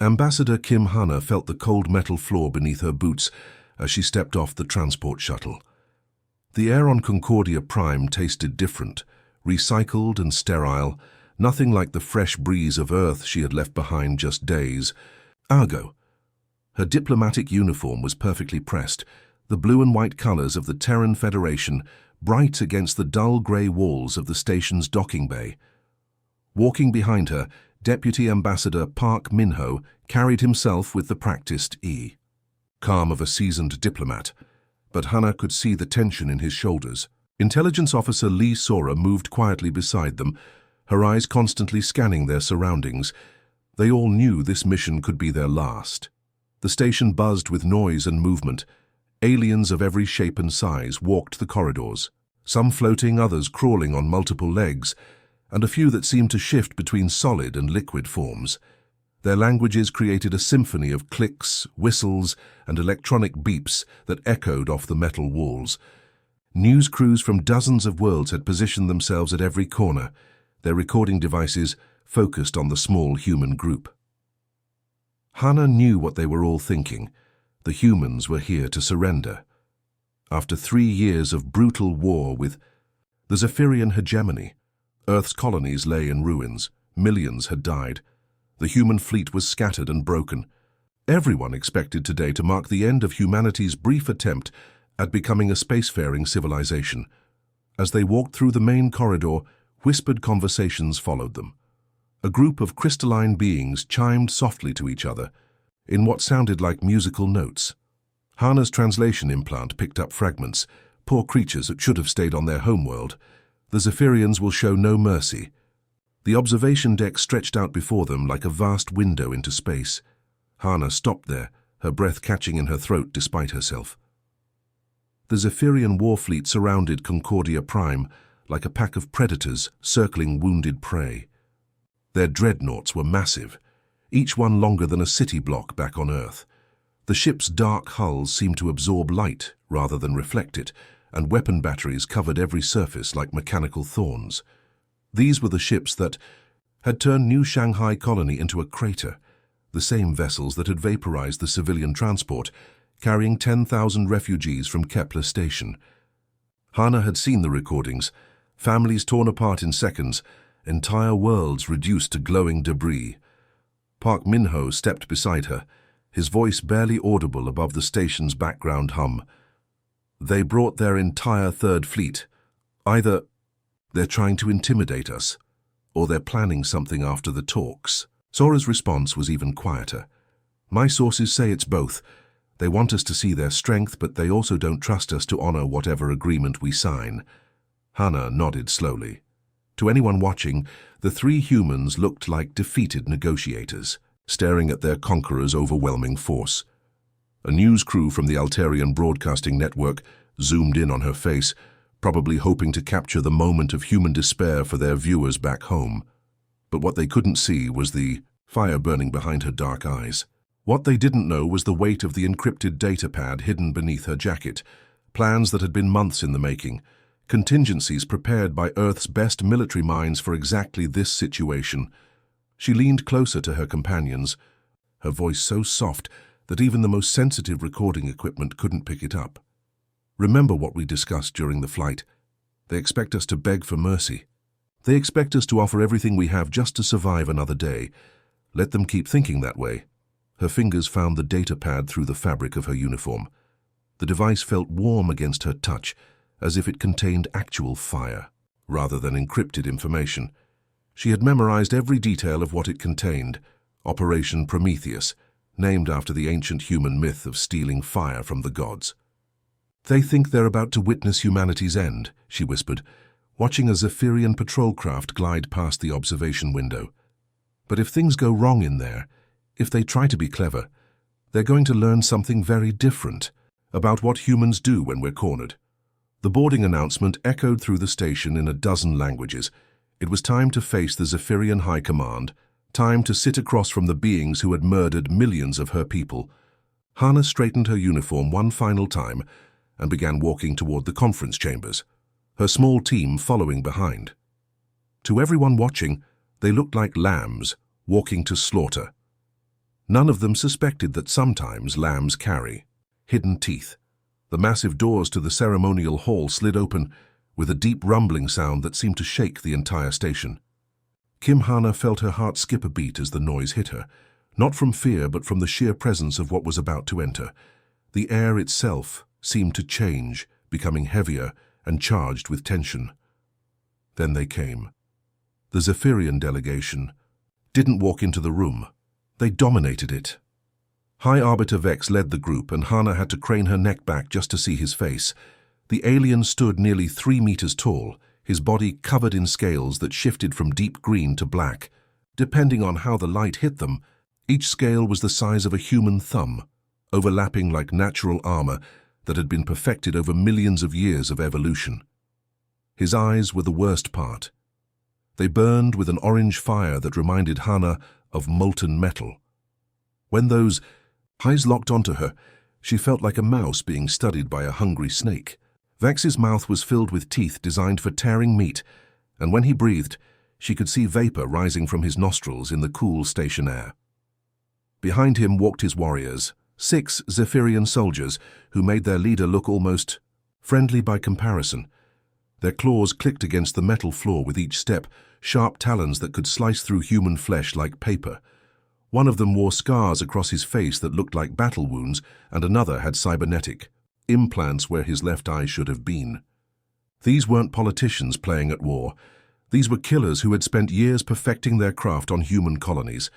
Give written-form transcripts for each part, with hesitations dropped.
Ambassador Kim Hana felt the cold metal floor beneath her boots as she stepped off the transport shuttle. The air on Concordia Prime tasted different, recycled and sterile, nothing like the fresh breeze of Earth she had left behind just days ago. Her diplomatic uniform was perfectly pressed, the blue and white colors of the Terran Federation bright against the dull gray walls of the station's docking bay. Walking behind her, Deputy Ambassador Park Min-ho carried himself with the practiced calm of a seasoned diplomat, but Hana could see the tension in his shoulders. Intelligence Officer Lee Sora moved quietly beside them, her eyes constantly scanning their surroundings. They all knew this mission could be their last. The station buzzed with noise and movement. Aliens of every shape and size walked the corridors, some floating, others crawling on multiple legs, and a few that seemed to shift between solid and liquid forms. Their languages created a symphony of clicks, whistles, and electronic beeps that echoed off the metal walls. News crews from dozens of worlds had positioned themselves at every corner, their recording devices focused on the small human group. Hana knew what they were all thinking. The humans were here to surrender. After 3 years of brutal war with the Zephyrian hegemony, Earth's colonies lay in ruins. Millions had died. The human fleet was scattered and broken. Everyone expected today to mark the end of humanity's brief attempt at becoming a spacefaring civilization. As they walked through the main corridor, whispered conversations followed them. A group of crystalline beings chimed softly to each other, in what sounded like musical notes. Hana's translation implant picked up fragments, poor creatures that should have stayed on their homeworld. The Zephyrians will show no mercy. The observation deck stretched out before them like a vast window into space. Hana stopped there, her breath catching in her throat despite herself. The Zephyrian war fleet surrounded Concordia Prime like a pack of predators circling wounded prey. Their dreadnoughts were massive, each one longer than a city block back on Earth. The ship's dark hulls seemed to absorb light rather than reflect it, and weapon batteries covered every surface like mechanical thorns. These were the ships that had turned New Shanghai Colony into a crater, the same vessels that had vaporized the civilian transport, carrying 10,000 refugees from Kepler Station. Hana had seen the recordings, families torn apart in seconds, entire worlds reduced to glowing debris. Park Min-ho stepped beside her, his voice barely audible above the station's background hum. They brought their entire third fleet. Either they're trying to intimidate us, or they're planning something after the talks. Sora's response was even quieter. My sources say it's both. They want us to see their strength, but they also don't trust us to honor whatever agreement we sign. Hana nodded slowly. To anyone watching, the 3 humans looked like defeated negotiators, staring at their conqueror's overwhelming force. A news crew from the Altarian Broadcasting Network zoomed in on her face, probably hoping to capture the moment of human despair for their viewers back home. But what they couldn't see was the fire burning behind her dark eyes. What they didn't know was the weight of the encrypted datapad hidden beneath her jacket, plans that had been months in the making, contingencies prepared by Earth's best military minds for exactly this situation. She leaned closer to her companions, her voice so soft that even the most sensitive recording equipment couldn't pick it up. Remember what we discussed during the flight. They expect us to beg for mercy. They expect us to offer everything we have just to survive another day. Let them keep thinking that way. Her fingers found the datapad through the fabric of her uniform. The device felt warm against her touch, as if it contained actual fire, rather than encrypted information. She had memorized every detail of what it contained. Operation Prometheus, named after the ancient human myth of stealing fire from the gods. They think they're about to witness humanity's end, she whispered, watching a Zephyrian patrol craft glide past the observation window. But if things go wrong in there, if they try to be clever, they're going to learn something very different about what humans do when we're cornered. The boarding announcement echoed through the station in a dozen languages. It was time to face the Zephyrian High Command, time to sit across from the beings who had murdered millions of her people. Hana straightened her uniform one final time and began walking toward the conference chambers, her small team following behind. To everyone watching, they looked like lambs walking to slaughter. None of them suspected that sometimes lambs carry hidden teeth. The massive doors to the ceremonial hall slid open with a deep rumbling sound that seemed to shake the entire station. Kim Hana felt her heart skip a beat as the noise hit her, not from fear but from the sheer presence of what was about to enter. The air itself seemed to change, becoming heavier and charged with tension. Then they came. The Zephyrian delegation didn't walk into the room. They dominated it. High Arbiter Vex led the group, and Hana had to crane her neck back just to see his face. The alien stood nearly 3 meters tall, his body covered in scales that shifted from deep green to black. Depending on how the light hit them, each scale was the size of a human thumb, overlapping like natural armor that had been perfected over millions of years of evolution. His eyes were the worst part. They burned with an orange fire that reminded Hana of molten metal. When those eyes locked onto her, she felt like a mouse being studied by a hungry snake. Vex's mouth was filled with teeth designed for tearing meat, and when he breathed, she could see vapor rising from his nostrils in the cool station air. Behind him walked his warriors, 6 Zephyrian soldiers who made their leader look almost friendly by comparison. Their claws clicked against the metal floor with each step, sharp talons that could slice through human flesh like paper. One of them wore scars across his face that looked like battle wounds, and another had cybernetic implants where his left eye should have been. These weren't politicians playing at war. These were killers who had spent years perfecting their craft on human colonies.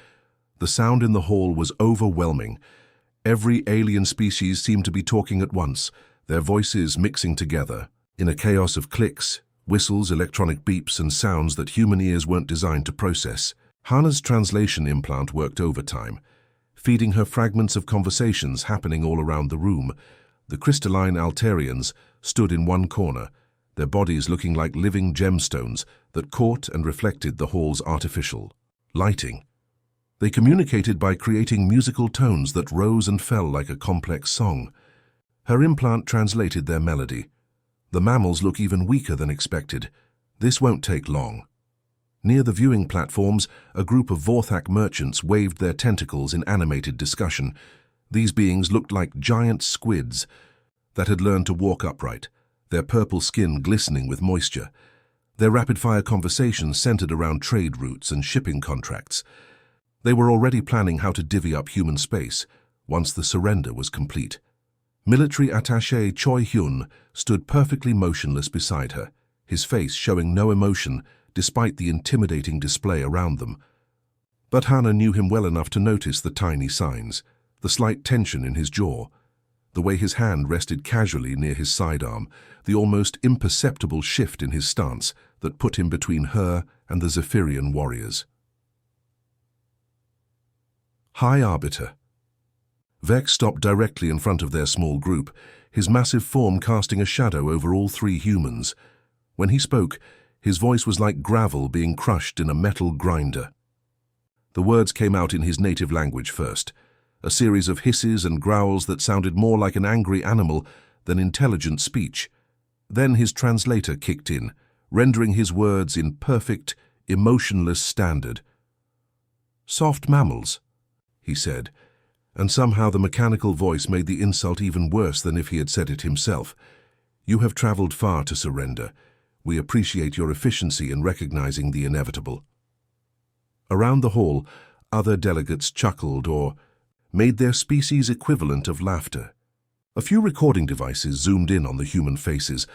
The sound in the hall was overwhelming. Every alien species seemed to be talking at once, their voices mixing together in a chaos of clicks, whistles, electronic beeps, and sounds that human ears weren't designed to process. Hana's translation implant worked overtime, feeding her fragments of conversations happening all around the room. The crystalline Altarians stood in one corner, their bodies looking like living gemstones that caught and reflected the hall's artificial lighting. They communicated by creating musical tones that rose and fell like a complex song. Her implant translated their melody. The mammals look even weaker than expected. This won't take long. Near the viewing platforms, a group of Vorthak merchants waved their tentacles in animated discussion. These beings looked like giant squids that had learned to walk upright, their purple skin glistening with moisture. Their rapid-fire conversations centered around trade routes and shipping contracts. They were already planning how to divvy up human space once the surrender was complete. Military attaché Choi Hyun stood perfectly motionless beside her, his face showing no emotion despite the intimidating display around them. But Hana knew him well enough to notice the tiny signs, the slight tension in his jaw, the way his hand rested casually near his sidearm, the almost imperceptible shift in his stance that put him between her and the Zephyrian warriors. High Arbiter. Vex stopped directly in front of their small group, his massive form casting a shadow over all 3 humans. When he spoke, his voice was like gravel being crushed in a metal grinder. The words came out in his native language first, a series of hisses and growls that sounded more like an angry animal than intelligent speech. Then his translator kicked in, rendering his words in perfect, emotionless standard. "Soft mammals," he said, and somehow the mechanical voice made the insult even worse than if he had said it himself. "You have traveled far to surrender. We appreciate your efficiency in recognizing the inevitable." Around the hall, other delegates chuckled or made their species equivalent of laughter. A few recording devices zoomed in on the human faces,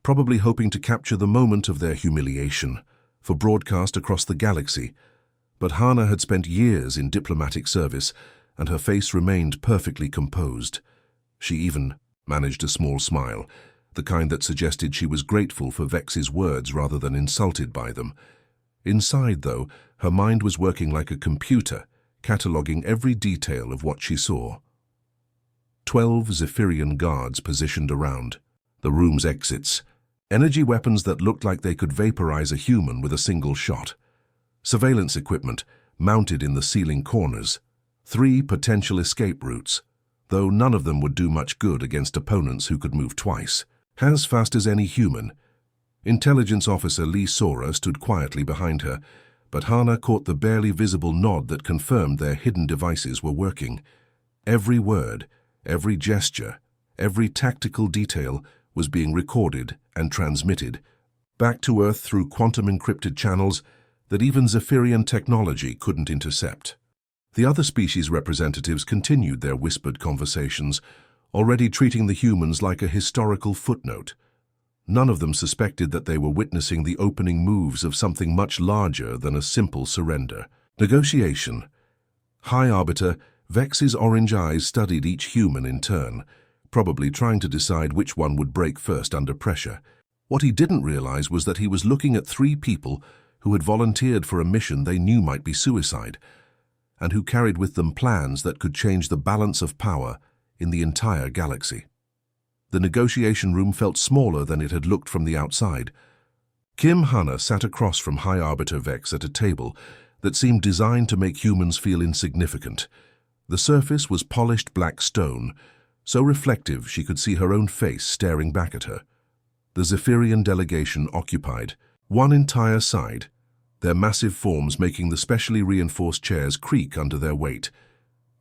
probably hoping to capture the moment of their humiliation for broadcast across the galaxy. But Hana had spent years in diplomatic service, and her face remained perfectly composed. She even managed a small smile, the kind that suggested she was grateful for Vex's words rather than insulted by them. Inside, though, her mind was working like a computer, cataloguing every detail of what she saw. 12 Zephyrian guards positioned around the room's exits, energy weapons that looked like they could vaporize a human with a single shot. Surveillance equipment mounted in the ceiling corners. 3 potential escape routes, though none of them would do much good against opponents who could move twice, as fast as any human. Intelligence Officer Lee Sora stood quietly behind her, but Hana caught the barely visible nod that confirmed their hidden devices were working. Every word, every gesture, every tactical detail was being recorded and transmitted back to Earth through quantum-encrypted channels that even Zephyrian technology couldn't intercept. The other species representatives continued their whispered conversations, already treating the humans like a historical footnote. None of them suspected that they were witnessing the opening moves of something much larger than a simple surrender. Negotiation. High Arbiter, Vex's orange eyes studied each human in turn, probably trying to decide which one would break first under pressure. What he didn't realize was that he was looking at 3 people who had volunteered for a mission they knew might be suicide, and who carried with them plans that could change the balance of power in the entire galaxy. The negotiation room felt smaller than it had looked from the outside. Kim Hana sat across from High Arbiter Vex at a table that seemed designed to make humans feel insignificant. The surface was polished black stone, so reflective she could see her own face staring back at her. The Zephyrian delegation occupied one entire side, their massive forms making the specially reinforced chairs creak under their weight.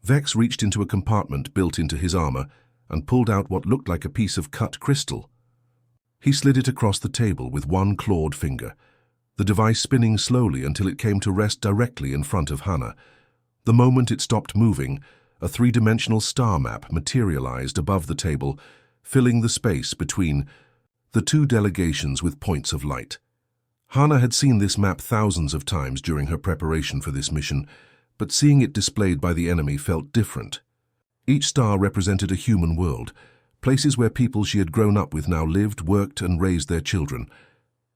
Vex reached into a compartment built into his armor and pulled out what looked like a piece of cut crystal. He slid it across the table with one clawed finger, the device spinning slowly until it came to rest directly in front of Hana. The moment it stopped moving, a 3-dimensional star map materialized above the table, filling the space between the 2 delegations with points of light. Hana had seen this map thousands of times during her preparation for this mission, but seeing it displayed by the enemy felt different. Each star represented a human world, places where people she had grown up with now lived, worked, and raised their children.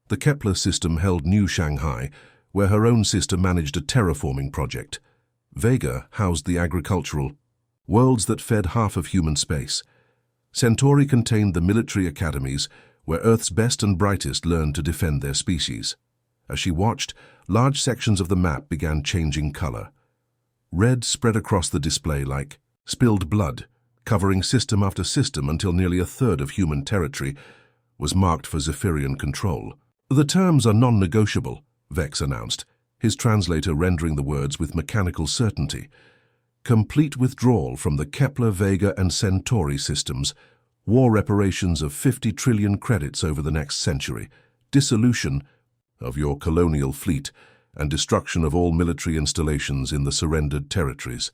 The Kepler system held New Shanghai, where her own sister managed a terraforming project. Vega housed the agricultural worlds that fed half of human space. Centauri contained the military academies, where Earth's best and brightest learned to defend their species. As she watched, large sections of the map began changing color. Red spread across the display like spilled blood, covering system after system until nearly a third of human territory was marked for Zephyrian control. "The terms are non-negotiable," Vex announced, his translator rendering the words with mechanical certainty. "Complete withdrawal from the Kepler, Vega, and Centauri systems, war reparations of 50 trillion credits over the next century, dissolution of your colonial fleet, and destruction of all military installations in the surrendered territories."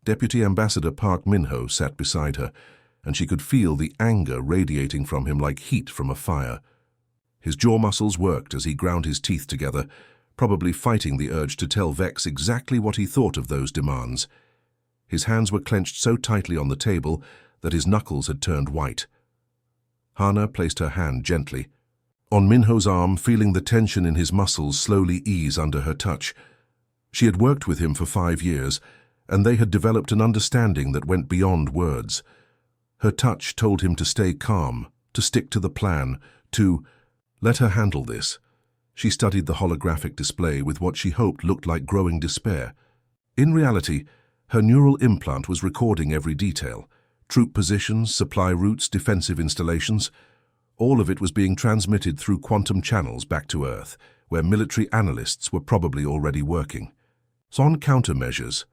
Deputy Ambassador Park Minho sat beside her, and she could feel the anger radiating from him like heat from a fire. His jaw muscles worked as he ground his teeth together, probably fighting the urge to tell Vex exactly what he thought of those demands. His hands were clenched so tightly on the table that his knuckles had turned white. Hana placed her hand gently on Minho's arm, feeling the tension in his muscles slowly ease under her touch. She had worked with him for 5 years, and they had developed an understanding that went beyond words. Her touch told him to stay calm, to stick to the plan, to let her handle this. She studied the holographic display with what she hoped looked like growing despair. In reality, her neural implant was recording every detail: troop positions, supply routes, defensive installations. All of it was being transmitted through quantum channels back to Earth, where military analysts were probably already working. So on countermeasures.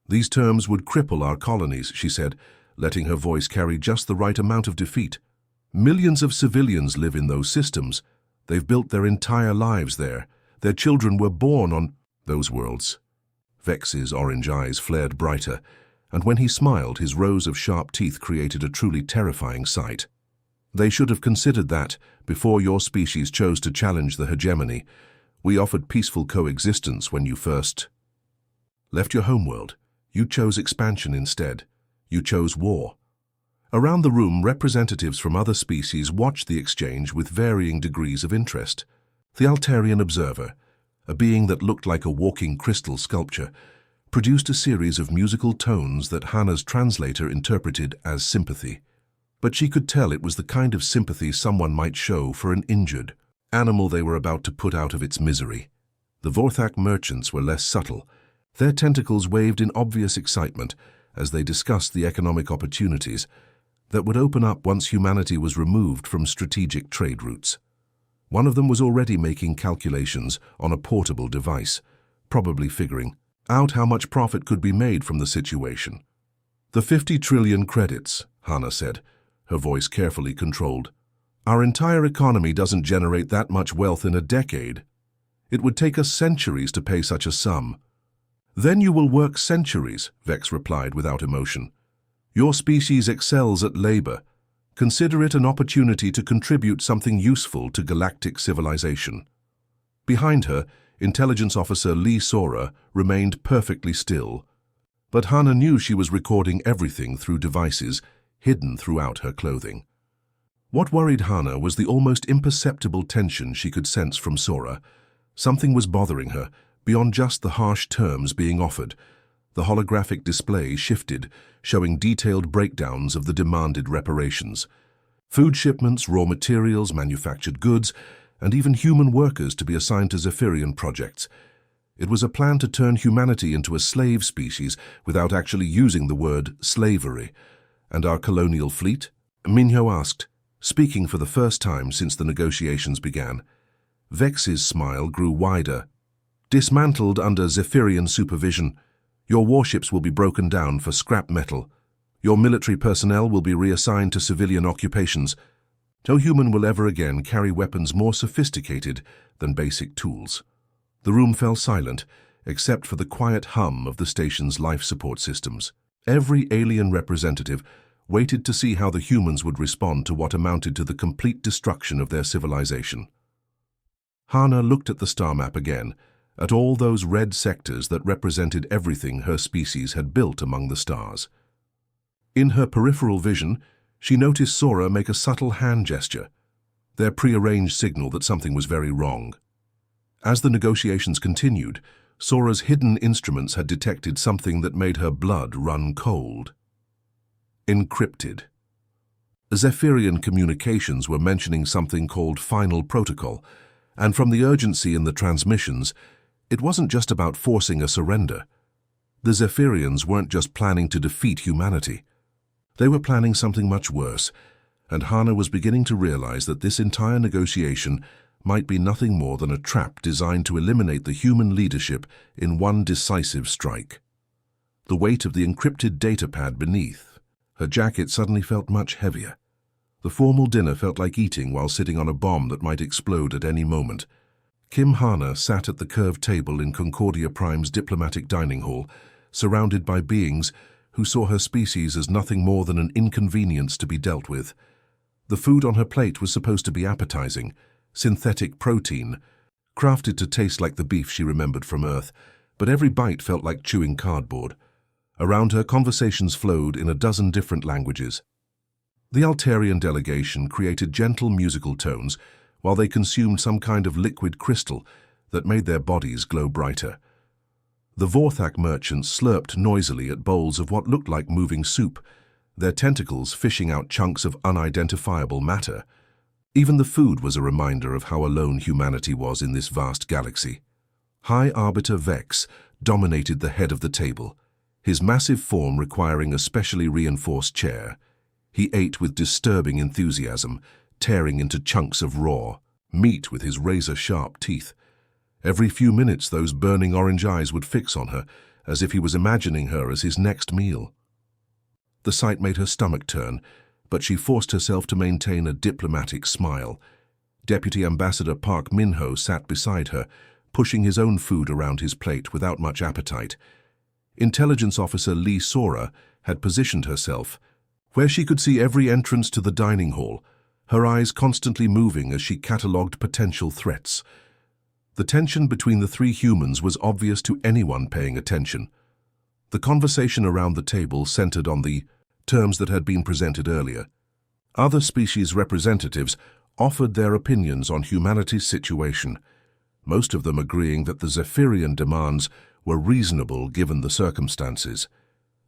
"These terms would cripple our colonies," she said, letting her voice carry just the right amount of defeat. "Millions of civilians live in those systems. They've built their entire lives there. Their children were born on those worlds." Vex's orange eyes flared brighter, and when he smiled, his rows of sharp teeth created a truly terrifying sight. "They should have considered that before your species chose to challenge the hegemony. We offered peaceful coexistence when you first left your homeworld. You chose expansion instead. You chose war." Around the room, representatives from other species watched the exchange with varying degrees of interest. The Altarian observer, a being that looked like a walking crystal sculpture, produced a series of musical tones that Hana's translator interpreted as sympathy. But she could tell it was the kind of sympathy someone might show for an injured animal they were about to put out of its misery. The Vorthak merchants were less subtle. Their tentacles waved in obvious excitement as they discussed the economic opportunities that would open up once humanity was removed from strategic trade routes. One of them was already making calculations on a portable device, probably figuring out how much profit could be made from the situation. "The 50 trillion credits," Hana said, her voice carefully controlled. "Our entire economy doesn't generate that much wealth in a decade. It would take us centuries to pay such a sum." "Then you will work centuries," Vex replied without emotion. "Your species excels at labor. Consider it an opportunity to contribute something useful to galactic civilization." Behind her, Intelligence Officer Lee Sora remained perfectly still, but Hana knew she was recording everything through devices hidden throughout her clothing. What worried Hana was the almost imperceptible tension she could sense from Sora. Something was bothering her, beyond just the harsh terms being offered. The holographic display shifted, showing detailed breakdowns of the demanded reparations. Food shipments, raw materials, manufactured goods, and even human workers to be assigned to Zephyrian projects. It was a plan to turn humanity into a slave species without actually using the word slavery. "And our colonial fleet?" Minho asked, speaking for the first time since the negotiations began. Vex's smile grew wider. "Dismantled under Zephyrian supervision. Your warships will be broken down for scrap metal. Your military personnel will be reassigned to civilian occupations. No human will ever again carry weapons more sophisticated than basic tools." The room fell silent, except for the quiet hum of the station's life support systems. Every alien representative waited to see how the humans would respond to what amounted to the complete destruction of their civilization. Hana looked at the star map again, at all those red sectors that represented everything her species had built among the stars. In her peripheral vision, she noticed Sora make a subtle hand gesture, their prearranged signal that something was very wrong. As the negotiations continued, Sora's hidden instruments had detected something that made her blood run cold. Encrypted. Zephyrian communications were mentioning something called Final Protocol, and from the urgency in the transmissions, it wasn't just about forcing a surrender. The Zephyrians weren't just planning to defeat humanity. They were planning something much worse, and Hana was beginning to realize that this entire negotiation might be nothing more than a trap designed to eliminate the human leadership in one decisive strike. The weight of the encrypted datapad beneath her jacket suddenly felt much heavier. The formal dinner felt like eating while sitting on a bomb that might explode at any moment. Kim Hana sat at the curved table in Concordia Prime's diplomatic dining hall, surrounded by beings who saw her species as nothing more than an inconvenience to be dealt with. The food on her plate was supposed to be appetizing, synthetic protein, crafted to taste like the beef she remembered from Earth, but every bite felt like chewing cardboard. Around her, conversations flowed in a dozen different languages. The Altarian delegation created gentle musical tones while they consumed some kind of liquid crystal that made their bodies glow brighter. The Vorthak merchants slurped noisily at bowls of what looked like moving soup, their tentacles fishing out chunks of unidentifiable matter. Even the food was a reminder of how alone humanity was in this vast galaxy. High Arbiter Vex dominated the head of the table, his massive form requiring a specially reinforced chair. He ate with disturbing enthusiasm, tearing into chunks of raw meat with his razor-sharp teeth. Every few minutes those burning orange eyes would fix on her, as if he was imagining her as his next meal. The sight made her stomach turn, but she forced herself to maintain a diplomatic smile. Deputy Ambassador Park Minho sat beside her, pushing his own food around his plate without much appetite. Intelligence Officer Lee Sora had positioned herself where she could see every entrance to the dining hall, her eyes constantly moving as she catalogued potential threats. The tension between the three humans was obvious to anyone paying attention. The conversation around the table centered on the terms that had been presented earlier. Other species representatives offered their opinions on humanity's situation, most of them agreeing that the Zephyrian demands were reasonable given the circumstances.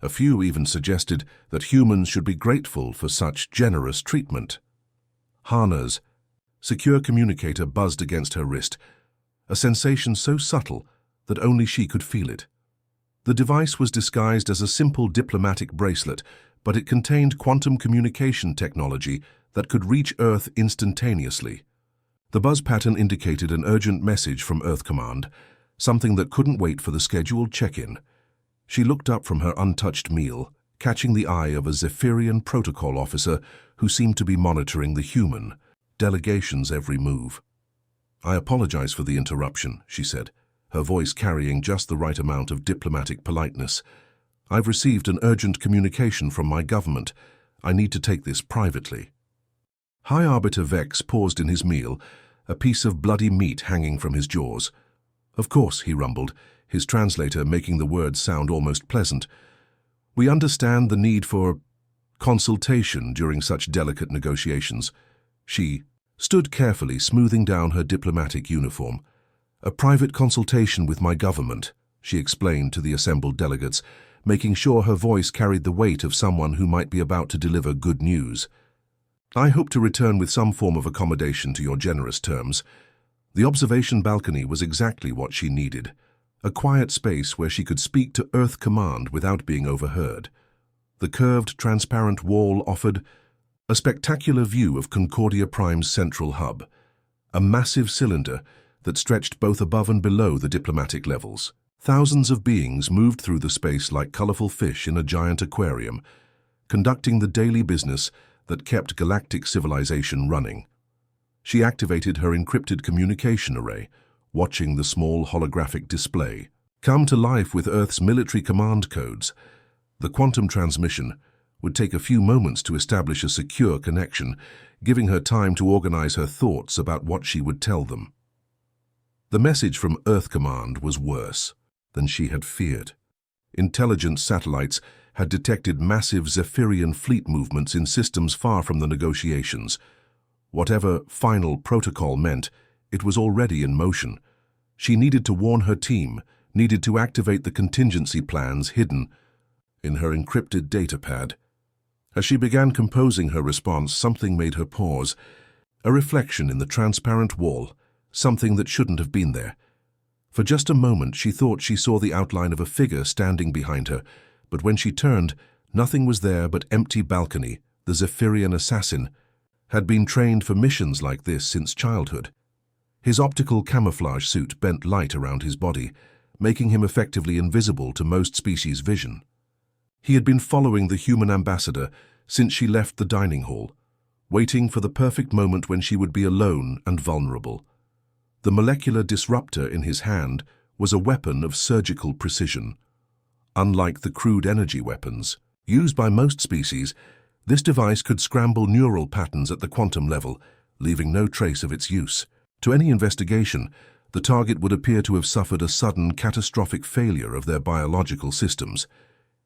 A few even suggested that humans should be grateful for such generous treatment. Hana's secure communicator buzzed against her wrist, a sensation so subtle that only she could feel it. The device was disguised as a simple diplomatic bracelet, but it contained quantum communication technology that could reach Earth instantaneously. The buzz pattern indicated an urgent message from Earth Command, something that couldn't wait for the scheduled check-in. She looked up from her untouched meal, catching the eye of a Zephyrian protocol officer who seemed to be monitoring the human delegation's every move. "I apologize for the interruption," she said, her voice carrying just the right amount of diplomatic politeness. "I've received an urgent communication from my government. I need to take this privately." High Arbiter Vex paused in his meal, a piece of bloody meat hanging from his jaws. "Of course," he rumbled, his translator making the words sound almost pleasant. "We understand the need for consultation during such delicate negotiations." She stood carefully, smoothing down her diplomatic uniform. "A private consultation with my government," she explained to the assembled delegates, making sure her voice carried the weight of someone who might be about to deliver good news. "I hope to return with some form of accommodation to your generous terms." The observation balcony was exactly what she needed, a quiet space where she could speak to Earth Command without being overheard. The curved, transparent wall offered a spectacular view of Concordia Prime's central hub, a massive cylinder that stretched both above and below the diplomatic levels. Thousands of beings moved through the space like colorful fish in a giant aquarium, conducting the daily business that kept galactic civilization running. She activated her encrypted communication array, watching the small holographic display come to life with Earth's military command codes. The quantum transmission would take a few moments to establish a secure connection, giving her time to organize her thoughts about what she would tell them. The message from Earth Command was worse than she had feared. Intelligence satellites had detected massive Zephyrian fleet movements in systems far from the negotiations. Whatever final protocol meant, it was already in motion. She needed to warn her team, needed to activate the contingency plans hidden in her encrypted datapad. As she began composing her response, something made her pause. A reflection in the transparent wall, something that shouldn't have been there. For just a moment, she thought she saw the outline of a figure standing behind her, but when she turned, nothing was there but empty balcony. The Zephyrian assassin had been trained for missions like this since childhood. His optical camouflage suit bent light around his body, making him effectively invisible to most species' vision. He had been following the human ambassador since she left the dining hall, waiting for the perfect moment when she would be alone and vulnerable. The molecular disruptor in his hand was a weapon of surgical precision. Unlike the crude energy weapons used by most species, this device could scramble neural patterns at the quantum level, leaving no trace of its use. To any investigation, the target would appear to have suffered a sudden, catastrophic failure of their biological systems.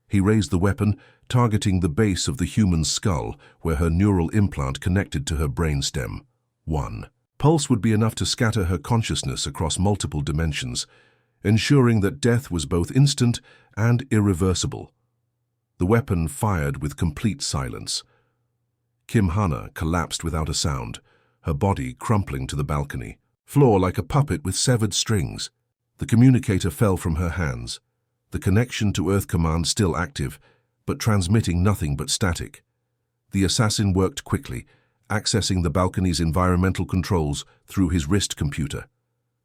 He raised the weapon, targeting the base of the human's skull, where her neural implant connected to her brainstem. 1 pulse would be enough to scatter her consciousness across multiple dimensions, ensuring that death was both instant and irreversible. The weapon fired with complete silence. Kim Hana collapsed without a sound, her body crumpling to the balcony floor like a puppet with severed strings. The communicator fell from her hands, the connection to Earth Command still active, but transmitting nothing but static. The assassin worked quickly, accessing the balcony's environmental controls through his wrist computer.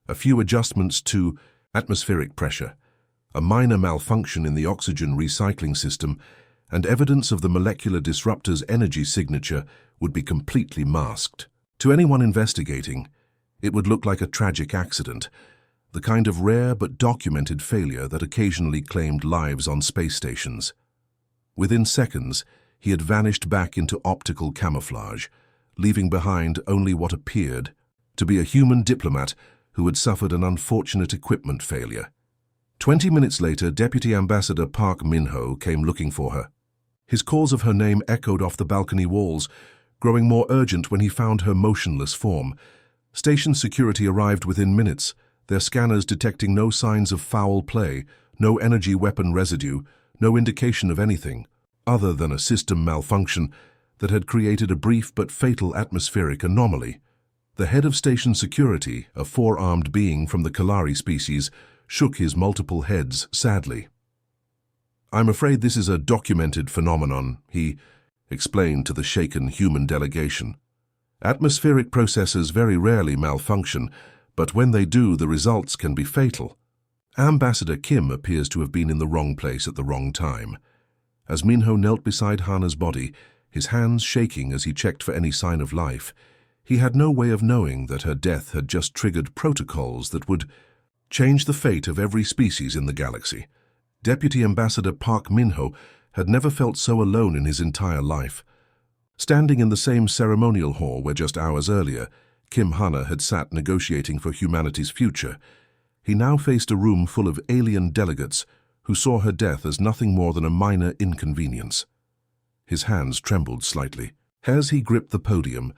A few adjustments to atmospheric pressure, a minor malfunction in the oxygen recycling system, and evidence of the molecular disruptor's energy signature would be completely masked. To anyone investigating, it would look like a tragic accident, the kind of rare but documented failure that occasionally claimed lives on space stations. Within seconds, he had vanished back into optical camouflage, leaving behind only what appeared to be a human diplomat who had suffered an unfortunate equipment failure. 20 minutes later, Deputy Ambassador Park Min-ho came looking for her. His calls of her name echoed off the balcony walls, growing more urgent when he found her motionless form. Station security arrived within minutes, their scanners detecting no signs of foul play, no energy weapon residue, no indication of anything other than a system malfunction that had created a brief but fatal atmospheric anomaly. The head of station security, a four-armed being from the Kalari species, shook his multiple heads sadly. "I'm afraid this is a documented phenomenon," he explained to the shaken human delegation. Atmospheric processors very rarely malfunction, but when they do, the results can be fatal. Ambassador Kim appears to have been in the wrong place at the wrong time. As Minho knelt beside Hana's body, his hands shaking as he checked for any sign of life, he had no way of knowing that her death had just triggered protocols that would change the fate of every species in the galaxy. Deputy Ambassador Park Minho had never felt so alone in his entire life. Standing in the same ceremonial hall where just hours earlier, Kim Hana had sat negotiating for humanity's future, he now faced a room full of alien delegates who saw her death as nothing more than a minor inconvenience. His hands trembled slightly as he gripped the podium,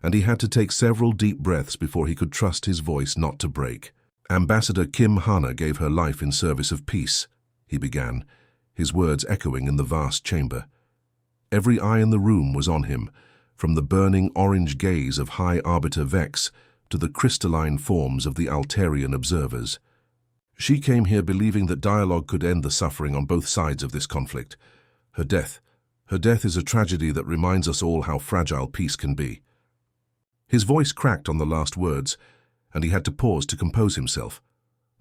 and he had to take several deep breaths before he could trust his voice not to break. Ambassador Kim Hana gave her life in service of peace, he began, his words echoing in the vast chamber. Every eye in the room was on him, from the burning orange gaze of High Arbiter Vex to the crystalline forms of the Altarian observers. She came here believing that dialogue could end the suffering on both sides of this conflict. Her death is a tragedy that reminds us all how fragile peace can be. His voice cracked on the last words, and he had to pause to compose himself.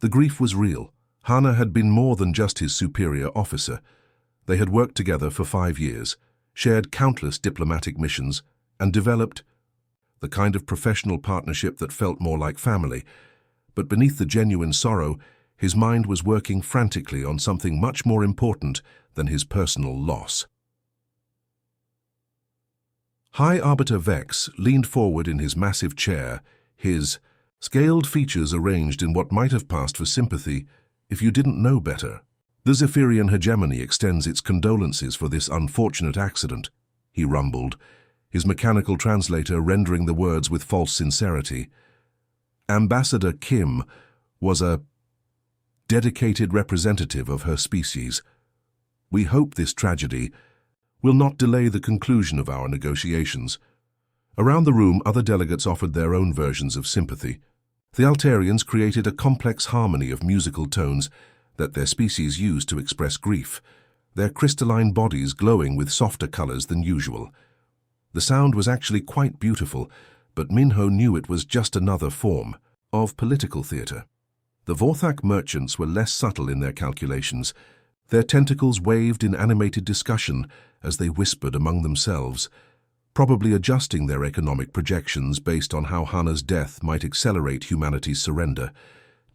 The grief was real. Hana had been more than just his superior officer. They had worked together for 5 years, shared countless diplomatic missions, and developed the kind of professional partnership that felt more like family. But beneath the genuine sorrow, his mind was working frantically on something much more important than his personal loss. High Arbiter Vex leaned forward in his massive chair, his scaled features arranged in what might have passed for sympathy if you didn't know better. The Zephyrian hegemony extends its condolences for this unfortunate accident, he rumbled, his mechanical translator rendering the words with false sincerity. Ambassador Kim was a dedicated representative of her species. We hope this tragedy will not delay the conclusion of our negotiations. Around the room, other delegates offered their own versions of sympathy. The Altarians created a complex harmony of musical tones that their species used to express grief, their crystalline bodies glowing with softer colors than usual. The sound was actually quite beautiful, but Minho knew it was just another form of political theater. The Vorthak merchants were less subtle in their calculations. Their tentacles waved in animated discussion as they whispered among themselves, probably adjusting their economic projections based on how Hana's death might accelerate humanity's surrender.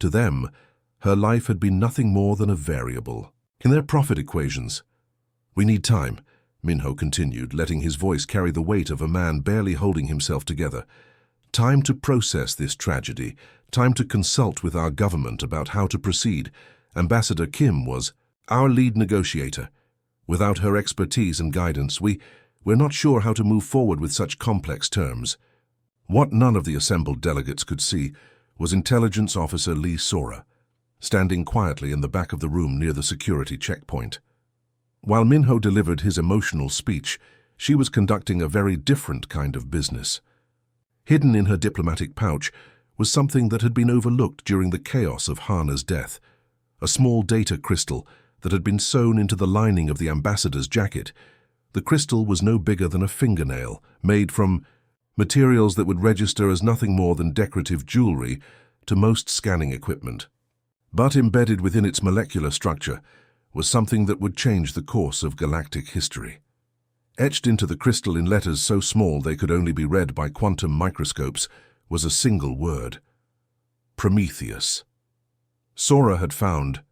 To them, her life had been nothing more than a variable in their profit equations. We need time, Minho continued, letting his voice carry the weight of a man barely holding himself together. Time to process this tragedy, time to consult with our government about how to proceed. Ambassador Kim was our lead negotiator. Without her expertise and guidance, we're not sure how to move forward with such complex terms. What none of the assembled delegates could see was Intelligence Officer Lee Sora, standing quietly in the back of the room near the security checkpoint. While Minho delivered his emotional speech, she was conducting a very different kind of business. Hidden in her diplomatic pouch was something that had been overlooked during the chaos of Hana's death, a small data crystal that had been sewn into the lining of the ambassador's jacket. The crystal was no bigger than a fingernail, made from materials that would register as nothing more than decorative jewelry to most scanning equipment. But embedded within its molecular structure was something that would change the course of galactic history. Etched into the crystal in letters so small they could only be read by quantum microscopes was a single word: Prometheus. Sora had found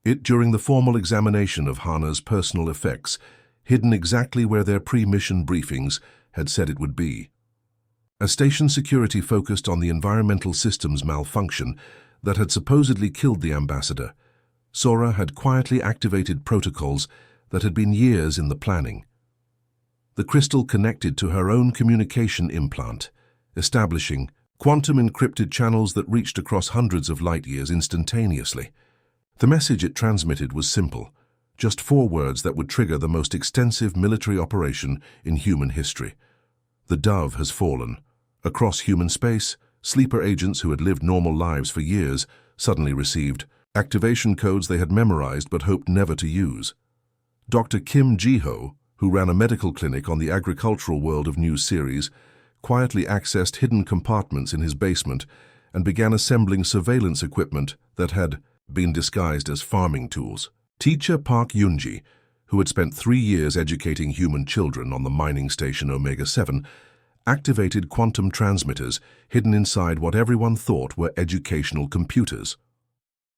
it during the formal examination of Hana's personal effects, hidden exactly where their pre-mission briefings had said it would be. As station security focused on the environmental system's malfunction that had supposedly killed the ambassador, Sora had quietly activated protocols that had been years in the planning. The crystal connected to her own communication implant, establishing quantum-encrypted channels that reached across hundreds of light-years instantaneously. The message it transmitted was simple, just 4 words that would trigger the most extensive military operation in human history. The dove has fallen. Across human space, sleeper agents who had lived normal lives for years suddenly received activation codes they had memorized but hoped never to use. Dr. Kim Ji-ho, who ran a medical clinic on the agricultural world of New Series, quietly accessed hidden compartments in his basement and began assembling surveillance equipment that had been disguised as farming tools. Teacher Park Yunji, who had spent 3 years educating human children on the mining station Omega-7, activated quantum transmitters hidden inside what everyone thought were educational computers.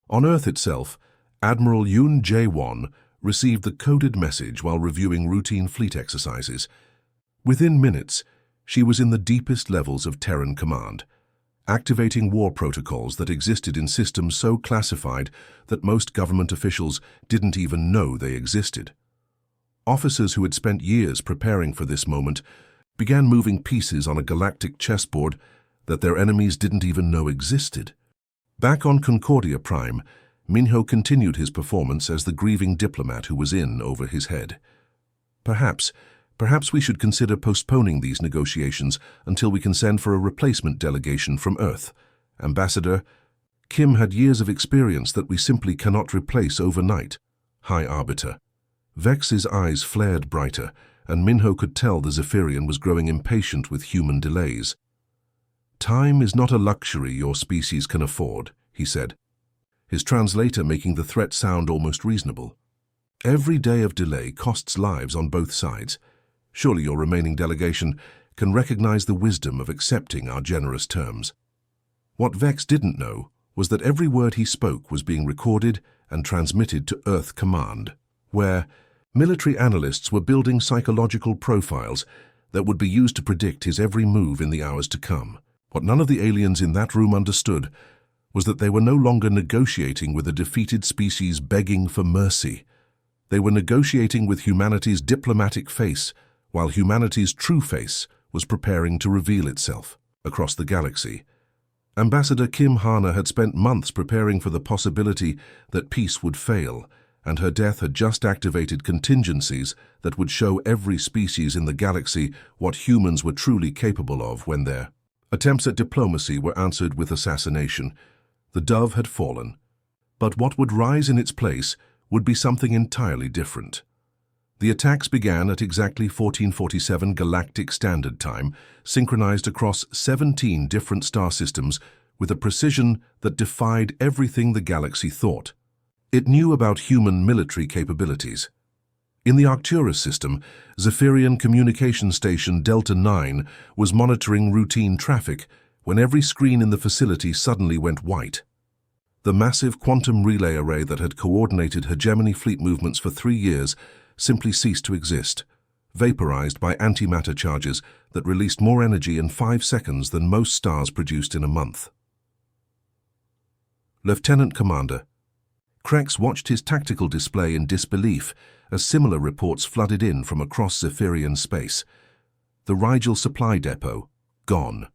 On Earth itself, Admiral Yoon Jae-won received the coded message while reviewing routine fleet exercises. Within minutes, she was in the deepest levels of Terran command, activating war protocols that existed in systems so classified that most government officials didn't even know they existed. Officers who had spent years preparing for this moment began moving pieces on a galactic chessboard that their enemies didn't even know existed. Back on Concordia Prime, Minho continued his performance as the grieving diplomat who was in over his head. Perhaps we should consider postponing these negotiations until we can send for a replacement delegation from Earth. Ambassador, Kim had years of experience that we simply cannot replace overnight. High Arbiter. Vex's eyes flared brighter, and Minho could tell the Zephyrian was growing impatient with human delays. Time is not a luxury your species can afford, he said, his translator making the threat sound almost reasonable. Every day of delay costs lives on both sides. Surely your remaining delegation can recognize the wisdom of accepting our generous terms. What Vex didn't know was that every word he spoke was being recorded and transmitted to Earth Command, where military analysts were building psychological profiles that would be used to predict his every move in the hours to come. What none of the aliens in that room understood was that they were no longer negotiating with a defeated species begging for mercy. They were negotiating with humanity's diplomatic face, while humanity's true face was preparing to reveal itself across the galaxy. Ambassador Kim Hana had spent months preparing for the possibility that peace would fail, and her death had just activated contingencies that would show every species in the galaxy what humans were truly capable of when their attempts at diplomacy were answered with assassination. The dove had fallen, but what would rise in its place would be something entirely different. The attacks began at exactly 1447 Galactic Standard Time, synchronized across 17 different star systems with a precision that defied everything the galaxy thought. It knew about human military capabilities. In the Arcturus system, Zephyrian Communication Station Delta 9 was monitoring routine traffic when every screen in the facility suddenly went white. The massive quantum relay array that had coordinated hegemony fleet movements for 3 years simply ceased to exist, vaporized by antimatter charges that released more energy in 5 seconds than most stars produced in a month. Lieutenant Commander. Krex watched his tactical display in disbelief as similar reports flooded in from across Zephyrian space. The Rigel supply depot, gone.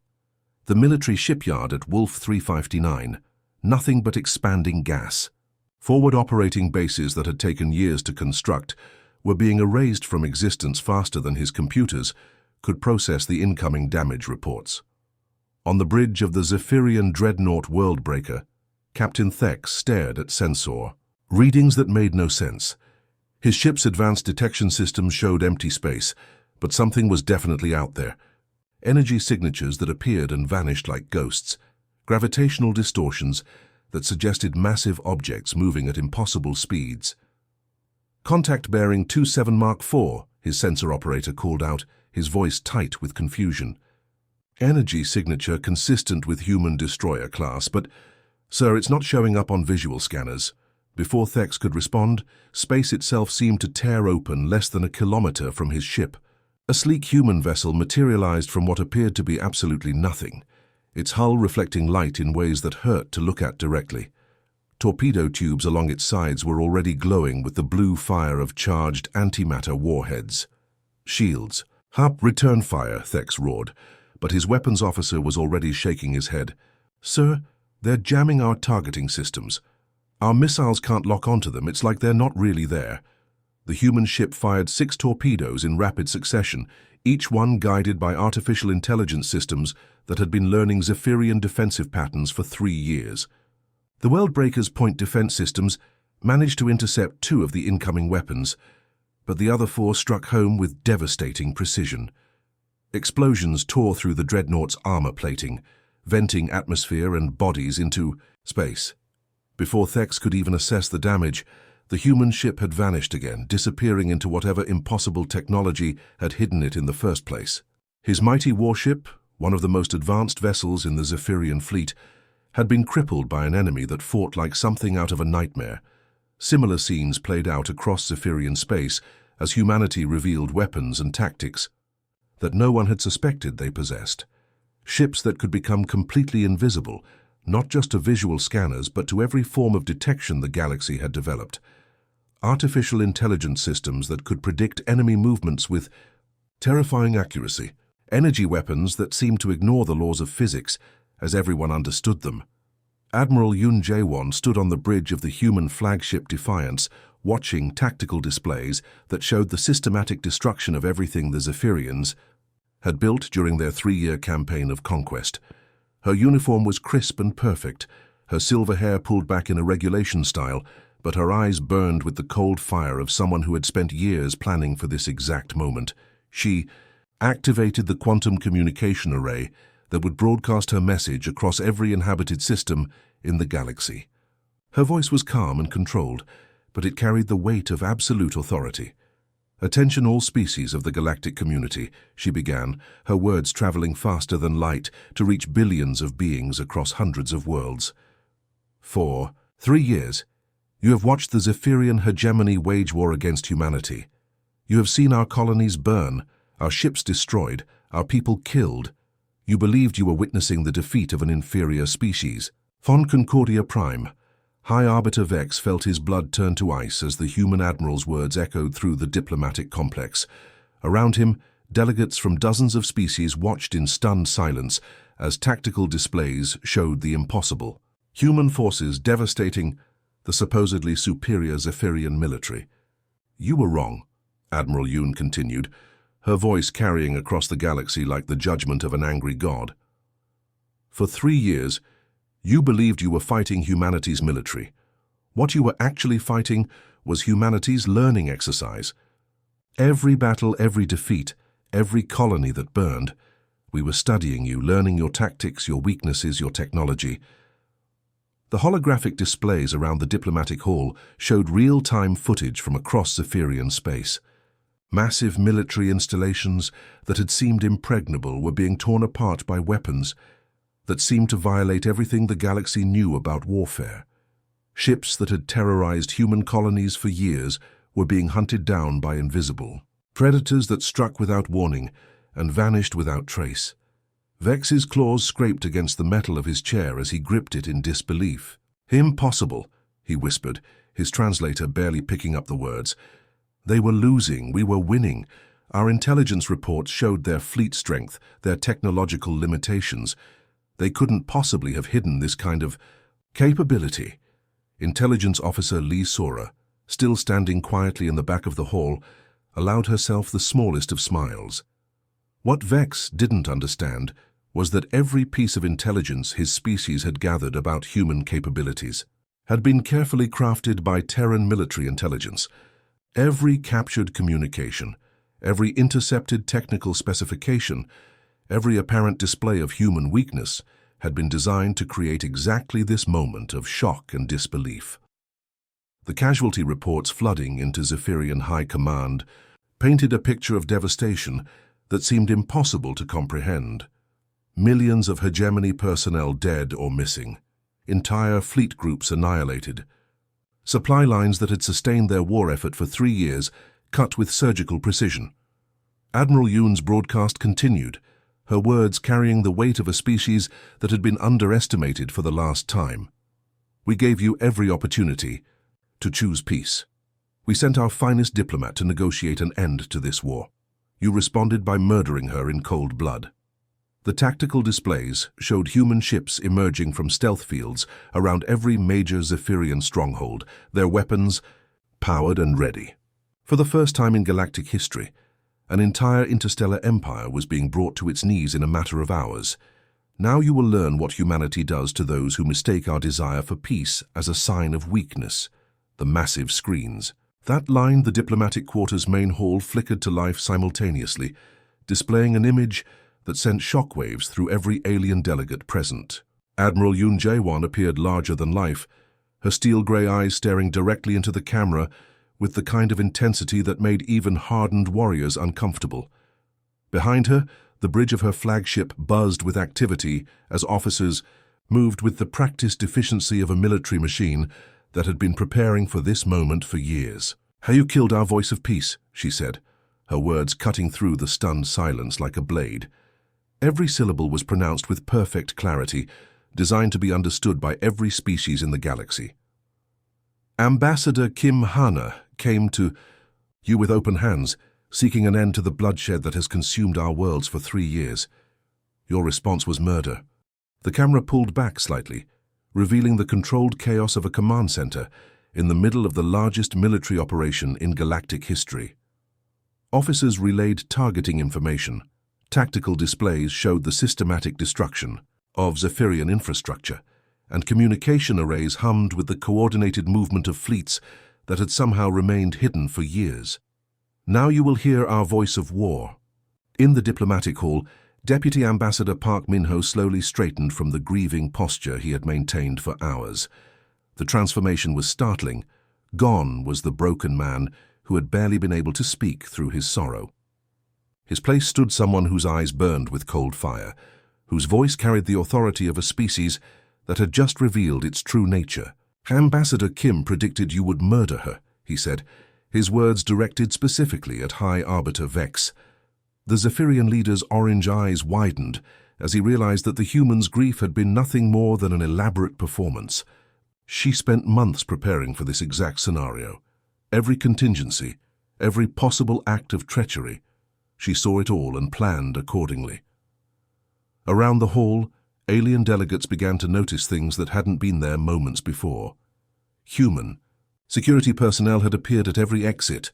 The military shipyard at Wolf 359, nothing but expanding gas. Forward operating bases that had taken years to construct were being erased from existence faster than his computers could process the incoming damage reports. On the bridge of the Zephyrian dreadnought Worldbreaker, Captain Thex stared at sensor readings that made no sense. His ship's advanced detection systems showed empty space, but something was definitely out there. Energy signatures that appeared and vanished like ghosts, gravitational distortions that suggested massive objects moving at impossible speeds. Contact bearing 27 Mark IV, his sensor operator called out, his voice tight with confusion. Energy signature consistent with human destroyer class, but, sir, it's not showing up on visual scanners. Before Thex could respond, space itself seemed to tear open less than a kilometer from his ship. A sleek human vessel materialized from what appeared to be absolutely nothing, its hull reflecting light in ways that hurt to look at directly. Torpedo tubes along its sides were already glowing with the blue fire of charged antimatter warheads. Shields. Harp, return fire, Thex roared, but his weapons officer was already shaking his head. Sir, they're jamming our targeting systems. Our missiles can't lock onto them, it's like they're not really there. The human ship fired 6 torpedoes in rapid succession, each one guided by artificial intelligence systems that had been learning Zephyrian defensive patterns for 3 years. The Worldbreaker's point defense systems managed to intercept 2 of the incoming weapons, but the other 4 struck home with devastating precision. Explosions tore through the dreadnought's armor plating, venting atmosphere and bodies into space. Before Thex could even assess the damage, the human ship had vanished again, disappearing into whatever impossible technology had hidden it in the first place. His mighty warship, one of the most advanced vessels in the Zephyrian fleet, had been crippled by an enemy that fought like something out of a nightmare. Similar scenes played out across Zephyrian space as humanity revealed weapons and tactics that no one had suspected they possessed. Ships that could become completely invisible, not just to visual scanners but to every form of detection the galaxy had developed. Artificial intelligence systems that could predict enemy movements with terrifying accuracy. Energy weapons that seemed to ignore the laws of physics as everyone understood them. Admiral Yoon Jae-won stood on the bridge of the human flagship Defiance, watching tactical displays that showed the systematic destruction of everything the Zephyrians had built during their 3-year campaign of conquest. Her uniform was crisp and perfect, her silver hair pulled back in a regulation style, but her eyes burned with the cold fire of someone who had spent years planning for this exact moment. She activated the quantum communication array that would broadcast her message across every inhabited system in the galaxy. Her voice was calm and controlled, but it carried the weight of absolute authority. "Attention all species of the galactic community," she began, her words traveling faster than light to reach billions of beings across hundreds of worlds. "For 3 years, you have watched the Zephyrian hegemony wage war against humanity. You have seen our colonies burn, our ships destroyed, our people killed. You believed you were witnessing the defeat of an inferior species. Von Concordia Prime." High Arbiter Vex felt his blood turn to ice as the human admiral's words echoed through the diplomatic complex. Around him, delegates from dozens of species watched in stunned silence as tactical displays showed the impossible. Human forces devastating the supposedly superior Zephyrian military. "You were wrong," Admiral Yoon continued, her voice carrying across the galaxy like the judgment of an angry god. "For 3 years, you believed you were fighting humanity's military. What you were actually fighting was humanity's learning exercise. Every battle, every defeat, every colony that burned, we were studying you, learning your tactics, your weaknesses, your technology." The holographic displays around the diplomatic hall showed real-time footage from across Zephyrian space. Massive military installations that had seemed impregnable were being torn apart by weapons that seemed to violate everything the galaxy knew about warfare. Ships that had terrorized human colonies for years were being hunted down by invisible predators that struck without warning and vanished without trace. Vex's claws scraped against the metal of his chair as he gripped it in disbelief. "Impossible," he whispered, his translator barely picking up the words. "They were losing, we were winning. Our intelligence reports showed their fleet strength, their technological limitations. They couldn't possibly have hidden this kind of capability." Intelligence Officer Lee Sora, still standing quietly in the back of the hall, allowed herself the smallest of smiles. What Vex didn't understand was that every piece of intelligence his species had gathered about human capabilities had been carefully crafted by Terran military intelligence. Every captured communication, every intercepted technical specification, every apparent display of human weakness had been designed to create exactly this moment of shock and disbelief. The casualty reports flooding into Zephyrian High Command painted a picture of devastation that seemed impossible to comprehend. Millions of hegemony personnel dead or missing, entire fleet groups annihilated, supply lines that had sustained their war effort for 3 years cut with surgical precision. Admiral Yoon's broadcast continued, her words carrying the weight of a species that had been underestimated for the last time. "We gave you every opportunity to choose peace. We sent our finest diplomat to negotiate an end to this war. You responded by murdering her in cold blood." The tactical displays showed human ships emerging from stealth fields around every major Zephyrian stronghold, their weapons powered and ready. For the first time in galactic history, an entire interstellar empire was being brought to its knees in a matter of hours. Now you will learn what humanity does to those who mistake our desire for peace as a sign of weakness. The massive screens that lined the diplomatic quarters' main hall flickered to life simultaneously, displaying an image that sent shockwaves through every alien delegate present. Admiral Yoon Jae-won appeared larger than life, her steel-grey eyes staring directly into the camera with the kind of intensity that made even hardened warriors uncomfortable. Behind her, the bridge of her flagship buzzed with activity as officers moved with the practiced efficiency of a military machine that had been preparing for this moment for years. "Have you killed our voice of peace?" she said, her words cutting through the stunned silence like a blade. Every syllable was pronounced with perfect clarity, designed to be understood by every species in the galaxy. "Ambassador Kim Hana came to you with open hands, seeking an end to the bloodshed that has consumed our worlds for 3 years. Your response was murder." The camera pulled back slightly, revealing the controlled chaos of a command center in the middle of the largest military operation in galactic history. Officers relayed targeting information. Tactical displays showed the systematic destruction of Zephyrian infrastructure, and communication arrays hummed with the coordinated movement of fleets that had somehow remained hidden for years. "Now you will hear our voice of war." In the diplomatic hall, Deputy Ambassador Park Min-ho slowly straightened from the grieving posture he had maintained for hours. The transformation was startling. Gone was the broken man who had barely been able to speak through his sorrow. His place stood someone whose eyes burned with cold fire, whose voice carried the authority of a species that had just revealed its true nature. "Ambassador Kim predicted you would murder her," he said, his words directed specifically at High Arbiter Vex. The Zephyrian leader's orange eyes widened as he realized that the human's grief had been nothing more than an elaborate performance. She spent months preparing for this exact scenario. Every contingency, every possible act of treachery. She saw it all and planned accordingly. Around the hall, alien delegates began to notice things that hadn't been there moments before. Human. Security personnel had appeared at every exit,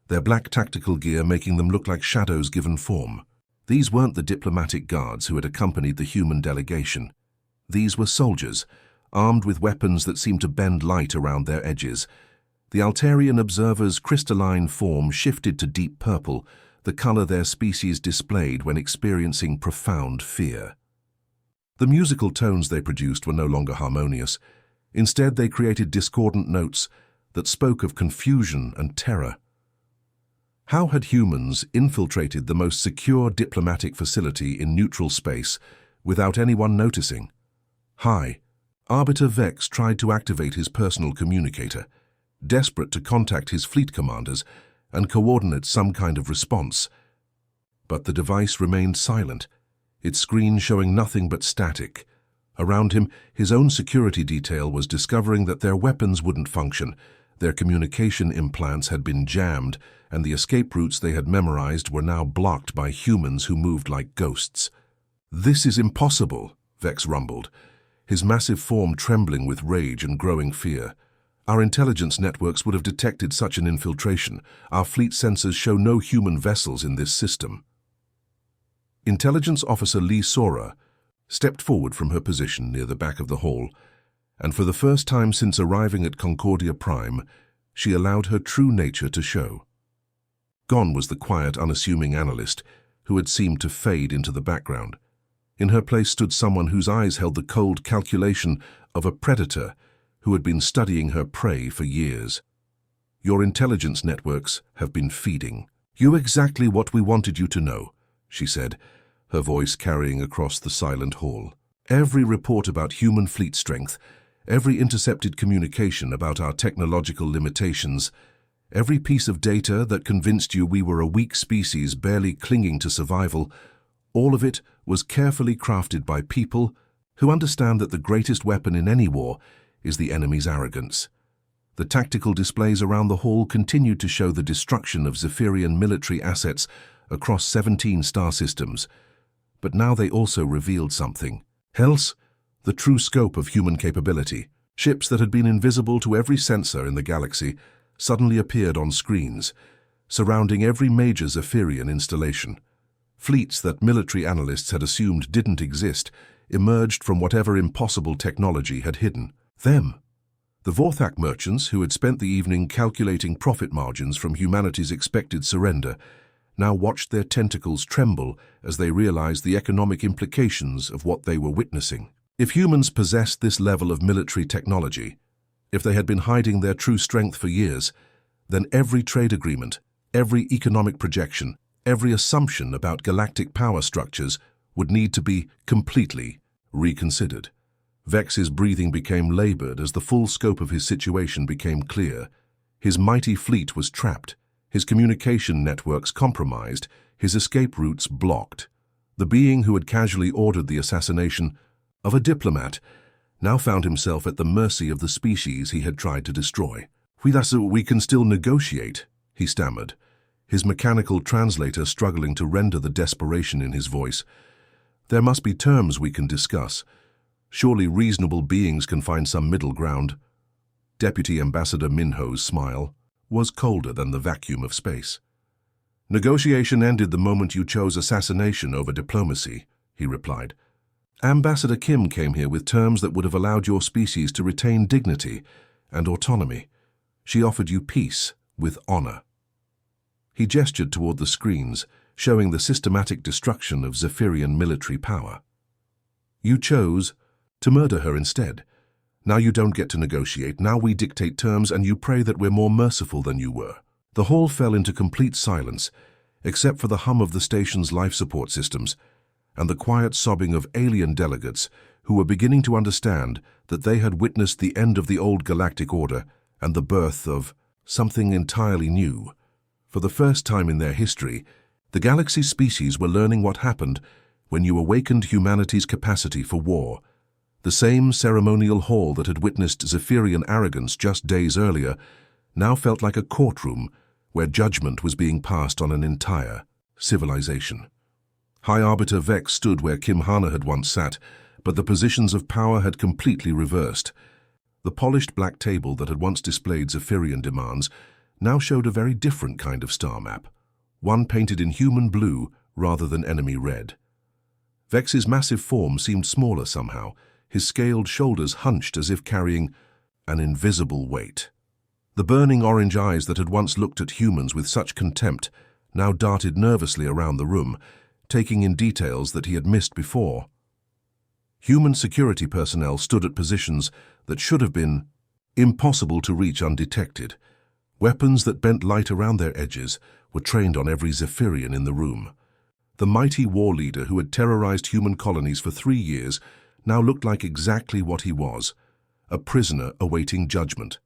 their black tactical gear making them look like shadows given form. These weren't the diplomatic guards who had accompanied the human delegation. These were soldiers, armed with weapons that seemed to bend light around their edges. The Altarian observers' crystalline form shifted to deep purple, the color their species displayed when experiencing profound fear. The musical tones they produced were no longer harmonious. Instead, they created discordant notes that spoke of confusion and terror. How had humans infiltrated the most secure diplomatic facility in neutral space without anyone noticing? High Arbiter Vex tried to activate his personal communicator, desperate to contact his fleet commanders and coordinate some kind of response. But the device remained silent, its screen showing nothing but static. Around him, his own security detail was discovering that their weapons wouldn't function, their communication implants had been jammed, and the escape routes they had memorized were now blocked by humans who moved like ghosts. "This is impossible," Vex rumbled, his massive form trembling with rage and growing fear. "Our intelligence networks would have detected such an infiltration. Our fleet sensors show no human vessels in this system." Intelligence Officer Lee Sora stepped forward from her position near the back of the hall, and for the first time since arriving at Concordia Prime, she allowed her true nature to show. Gone was the quiet, unassuming analyst who had seemed to fade into the background. In her place stood someone whose eyes held the cold calculation of a predator who had been studying her prey for years. "Your intelligence networks have been feeding you exactly what we wanted you to know," she said, her voice carrying across the silent hall. "Every report about human fleet strength, every intercepted communication about our technological limitations, every piece of data that convinced you we were a weak species barely clinging to survival, all of it was carefully crafted by people who understand that the greatest weapon in any war is the enemy's arrogance." The tactical displays around the hall continued to show the destruction of Zephyrian military assets across 17 star systems, but now they also revealed something else, the true scope of human capability. Ships that had been invisible to every sensor in the galaxy suddenly appeared on screens, surrounding every major Zephyrian installation. Fleets that military analysts had assumed didn't exist emerged from whatever impossible technology had hidden them. The Vorthak merchants, who had spent the evening calculating profit margins from humanity's expected surrender, now watched their tentacles tremble as they realized the economic implications of what they were witnessing. If humans possessed this level of military technology, if they had been hiding their true strength for years, then every trade agreement, every economic projection, every assumption about galactic power structures would need to be completely reconsidered. Vex's breathing became labored as the full scope of his situation became clear. His mighty fleet was trapped, his communication networks compromised, his escape routes blocked. The being who had casually ordered the assassination of a diplomat now found himself at the mercy of the species he had tried to destroy. "We can still negotiate," he stammered, his mechanical translator struggling to render the desperation in his voice. "There must be terms we can discuss. Surely reasonable beings can find some middle ground." Deputy Ambassador Minho's smile was colder than the vacuum of space. "Negotiation ended the moment you chose assassination over diplomacy," he replied. "Ambassador Kim came here with terms that would have allowed your species to retain dignity and autonomy. She offered you peace with honor." He gestured toward the screens, showing the systematic destruction of Zephyrian military power. "You chose to murder her instead. Now you don't get to negotiate. Now we dictate terms and you pray that we're more merciful than you were." The hall fell into complete silence, except for the hum of the station's life support systems and the quiet sobbing of alien delegates who were beginning to understand that they had witnessed the end of the old galactic order and the birth of something entirely new. For the first time in their history, the galaxy's species were learning what happened when you awakened humanity's capacity for war. The same ceremonial hall that had witnessed Zephyrian arrogance just days earlier now felt like a courtroom where judgment was being passed on an entire civilization. High Arbiter Vex stood where Kim Hana had once sat, but the positions of power had completely reversed. The polished black table that had once displayed Zephyrian demands now showed a very different kind of star map, one painted in human blue rather than enemy red. Vex's massive form seemed smaller somehow, his scaled shoulders hunched as if carrying an invisible weight. The burning orange eyes that had once looked at humans with such contempt now darted nervously around the room, taking in details that he had missed before. Human security personnel stood at positions that should have been impossible to reach undetected. Weapons that bent light around their edges were trained on every Zephyrian in the room. The mighty war leader who had terrorized human colonies for 3 years now looked like exactly what he was, a prisoner awaiting judgment.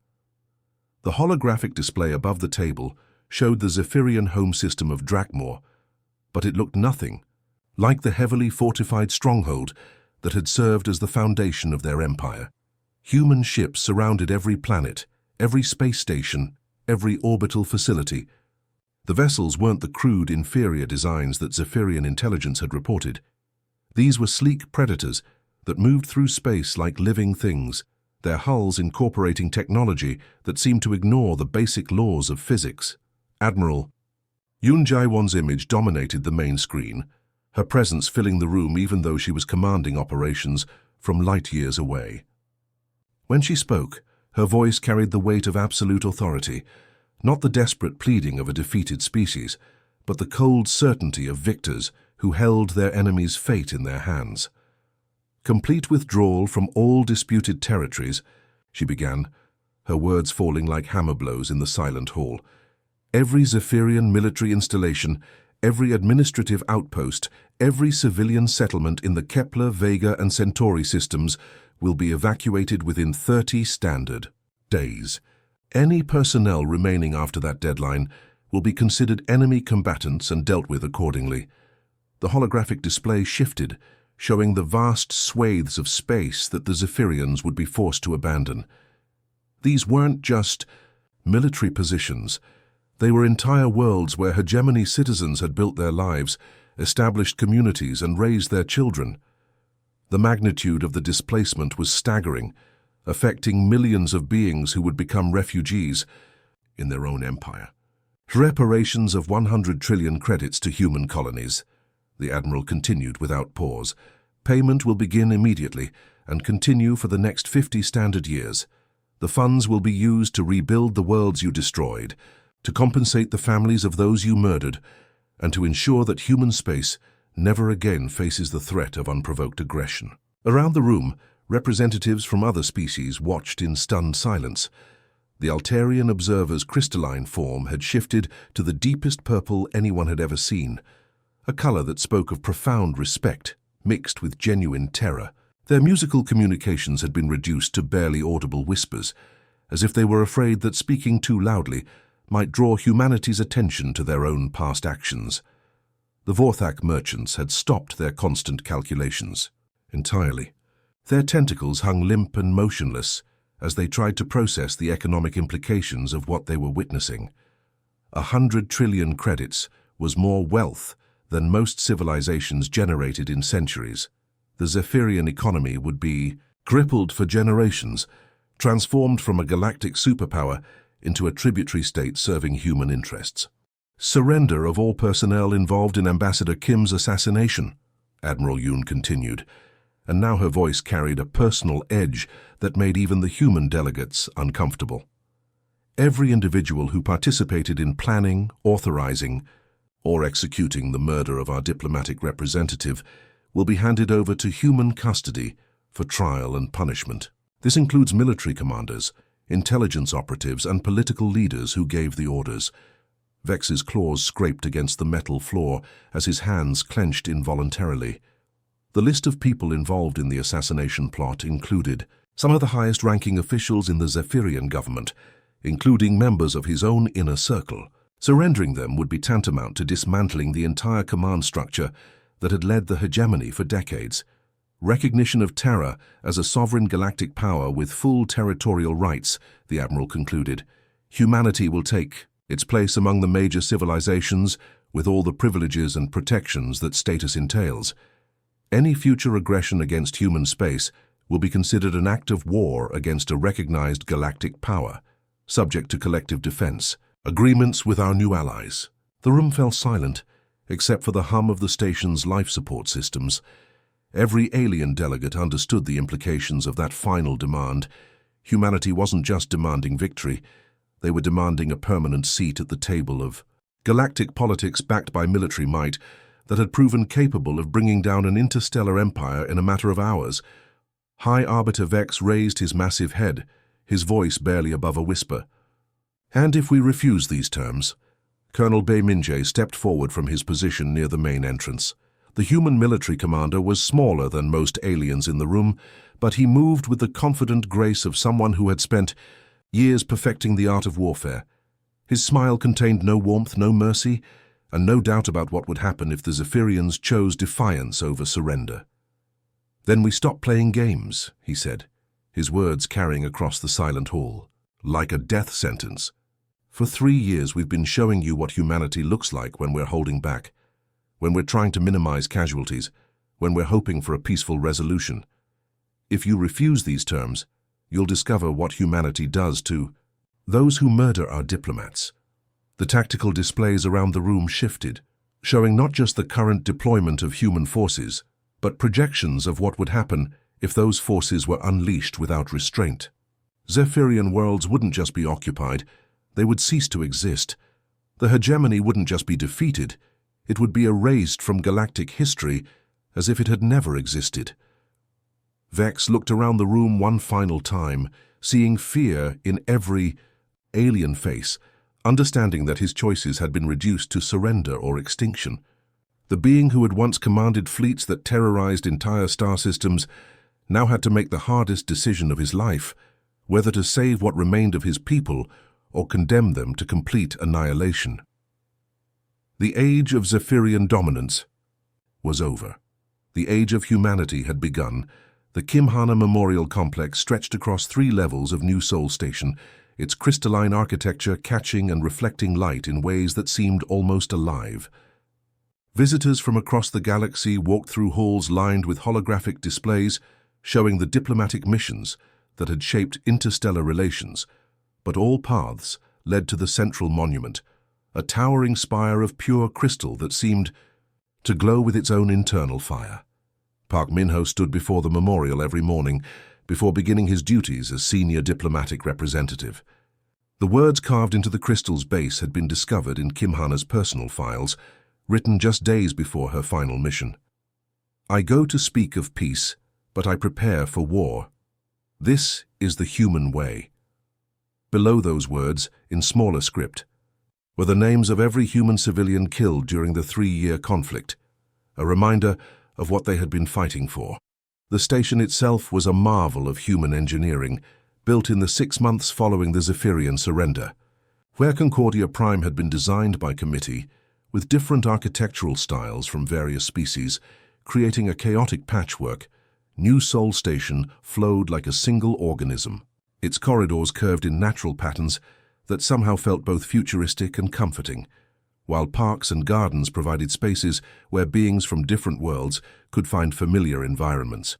The holographic display above the table showed the Zephyrian home system of Drakmor, but it looked nothing like the heavily fortified stronghold that had served as the foundation of their empire. Human ships surrounded every planet, every space station, every orbital facility. The vessels weren't the crude, inferior designs that Zephyrian intelligence had reported. These were sleek predators that moved through space like living things, their hulls incorporating technology that seemed to ignore the basic laws of physics. Admiral Yoon Jae-won's image dominated the main screen, her presence filling the room even though she was commanding operations from light years away. When she spoke, her voice carried the weight of absolute authority, not the desperate pleading of a defeated species, but the cold certainty of victors who held their enemy's fate in their hands. "Complete withdrawal from all disputed territories," she began, her words falling like hammer blows in the silent hall. "Every Zephyrian military installation, every administrative outpost, every civilian settlement in the Kepler, Vega, and Centauri systems will be evacuated within 30 standard days. Any personnel remaining after that deadline will be considered enemy combatants and dealt with accordingly." The holographic display shifted, showing the vast swathes of space that the Zephyrians would be forced to abandon. These weren't just military positions. They were entire worlds where hegemony citizens had built their lives, established communities, and raised their children. The magnitude of the displacement was staggering, affecting millions of beings who would become refugees in their own empire. "Reparations of 100 trillion credits to human colonies," the Admiral continued without pause. "Payment will begin immediately and continue for the next 50 standard years. The funds will be used to rebuild the worlds you destroyed, to compensate the families of those you murdered, and to ensure that human space never again faces the threat of unprovoked aggression. Around the room, representatives from other species watched in stunned silence. The Altarian observer's crystalline form had shifted to the deepest purple anyone had ever seen, a color that spoke of profound respect, mixed with genuine terror. Their musical communications had been reduced to barely audible whispers, as if they were afraid that speaking too loudly might draw humanity's attention to their own past actions. The Vorthak merchants had stopped their constant calculations entirely. Their tentacles hung limp and motionless as they tried to process the economic implications of what they were witnessing. 100 trillion credits was more wealth than most civilizations generated in centuries. The Zephyrian economy would be crippled for generations, transformed from a galactic superpower into a tributary state serving human interests. Surrender of all personnel involved in Ambassador Kim's assassination, Admiral Yoon continued, and now her voice carried a personal edge that made even the human delegates uncomfortable. Every individual who participated in planning, authorizing, or executing the murder of our diplomatic representative will be handed over to human custody for trial and punishment. This includes military commanders, intelligence operatives, and political leaders who gave the orders. Vex's claws scraped against the metal floor as his hands clenched involuntarily. The list of people involved in the assassination plot included some of the highest-ranking officials in the Zephyrian government, including members of his own inner circle. Surrendering them would be tantamount to dismantling the entire command structure that had led the hegemony for decades. Recognition of Terra as a sovereign galactic power with full territorial rights, the Admiral concluded. Humanity will take its place among the major civilizations with all the privileges and protections that status entails. Any future aggression against human space will be considered an act of war against a recognized galactic power, subject to collective defense. Agreements with our new allies. The room fell silent, except for the hum of the station's life support systems. Every alien delegate understood the implications of that final demand. Humanity wasn't just demanding victory, they were demanding a permanent seat at the table of galactic politics backed by military might that had proven capable of bringing down an interstellar empire in a matter of hours. High Arbiter Vex raised his massive head, his voice barely above a whisper. And if we refuse these terms? Colonel Bay-Minjay stepped forward from his position near the main entrance. The human military commander was smaller than most aliens in the room, but he moved with the confident grace of someone who had spent years perfecting the art of warfare. His smile contained no warmth, no mercy, and no doubt about what would happen if the Zephyrians chose defiance over surrender. "Then we stop playing games," he said, his words carrying across the silent hall, like a death sentence. "For 3 years we've been showing you what humanity looks like when we're holding back, when we're trying to minimize casualties, when we're hoping for a peaceful resolution. If you refuse these terms, you'll discover what humanity does to those who murder our diplomats." The tactical displays around the room shifted, showing not just the current deployment of human forces, but projections of what would happen if those forces were unleashed without restraint. Zephyrian worlds wouldn't just be occupied, they would cease to exist. The hegemony wouldn't just be defeated, it would be erased from galactic history as if it had never existed. Vex looked around the room one final time, seeing fear in every alien face, understanding that his choices had been reduced to surrender or extinction. The being who had once commanded fleets that terrorized entire star systems now had to make the hardest decision of his life, whether to save what remained of his people or condemn them to complete annihilation. The age of Zephyrian dominance was over. The age of humanity had begun. The Kimhana Memorial Complex stretched across 3 levels of New Sol Station, its crystalline architecture catching and reflecting light in ways that seemed almost alive. Visitors from across the galaxy walked through halls lined with holographic displays showing the diplomatic missions that had shaped interstellar relations, but all paths led to the central monument, a towering spire of pure crystal that seemed to glow with its own internal fire. Park Min-ho stood before the memorial every morning before beginning his duties as senior diplomatic representative. The words carved into the crystal's base had been discovered in Kimhana's personal files, written just days before her final mission. I go to speak of peace, but I prepare for war. This is the human way. Below those words, in smaller script, were the names of every human civilian killed during the 3-year conflict, a reminder of what they had been fighting for. The station itself was a marvel of human engineering, built in the 6 months following the Zephyrian surrender. Where Concordia Prime had been designed by committee, with different architectural styles from various species, creating a chaotic patchwork, New Sol Station flowed like a single organism. Its corridors curved in natural patterns that somehow felt both futuristic and comforting, while parks and gardens provided spaces where beings from different worlds could find familiar environments.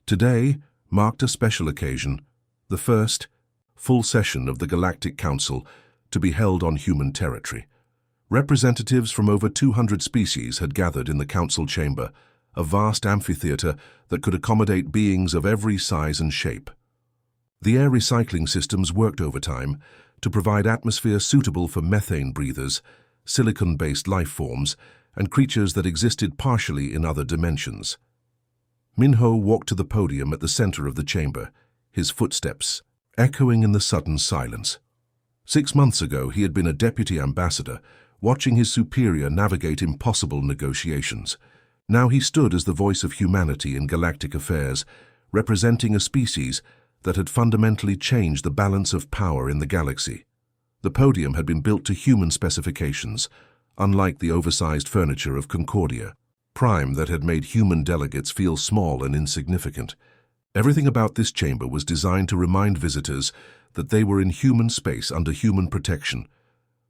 Today marked a special occasion, the first full session of the Galactic Council to be held on human territory. Representatives from over 200 species had gathered in the council chamber, a vast amphitheater that could accommodate beings of every size and shape. The air recycling systems worked overtime to provide atmosphere suitable for methane breathers, silicon-based life forms, and creatures that existed partially in other dimensions. Minho walked to the podium at the center of the chamber, his footsteps echoing in the sudden silence. 6 months ago, he had been a deputy ambassador, watching his superior navigate impossible negotiations. Now he stood as the voice of humanity in galactic affairs, representing a species that had fundamentally changed the balance of power in the galaxy. The podium had been built to human specifications, unlike the oversized furniture of Concordia Prime that had made human delegates feel small and insignificant. Everything about this chamber was designed to remind visitors that they were in human space under human protection,